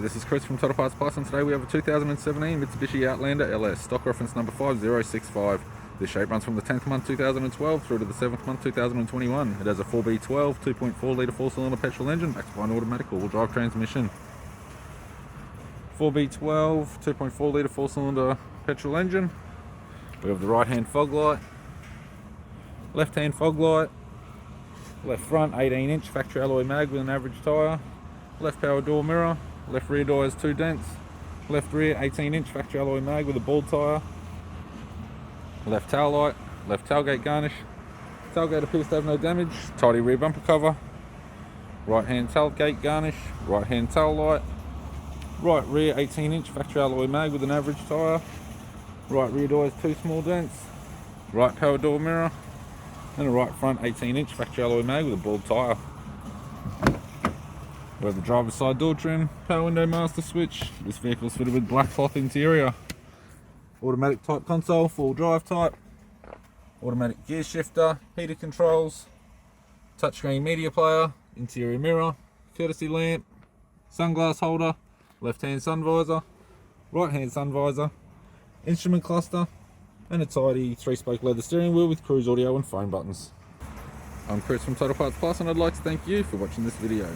this is Chris from Total Parts Plus, and today we have a 2017 Mitsubishi Outlander LS, stock reference number 5065. This shape runs from the 10th month 2012 through to the 7th month 2021. It has a 4B12 2.4 litre 4-cylinder petrol engine backed by an automatic all-wheel drive transmission. 4B12 2.4 litre 4-cylinder petrol engine. We have the right hand fog light, left hand fog light, left front 18-inch factory alloy mag with an average tyre, left power door mirror, left rear door has 2 dents, left rear 18-inch factory alloy mag with a bald tyre, left tail light, left tailgate garnish, tailgate appears to have no damage, tidy rear bumper cover, right hand tailgate garnish, right hand tail light, right rear 18-inch factory alloy mag with an average tyre, right rear door has 2 small dents, right power door mirror, and a right front 18-inch factory alloy mag with a bald tyre. We have the driver's side door trim, power window master switch. This vehicle is fitted with black cloth interior. Automatic type console, full drive type. Automatic gear shifter, heated controls, touchscreen media player, interior mirror, courtesy lamp, sunglass holder, left hand sun visor, right hand sun visor, instrument cluster, and a tidy 3-spoke leather steering wheel with cruise audio and phone buttons. I'm Chris from Total Parts Plus, and I'd like to thank you for watching this video.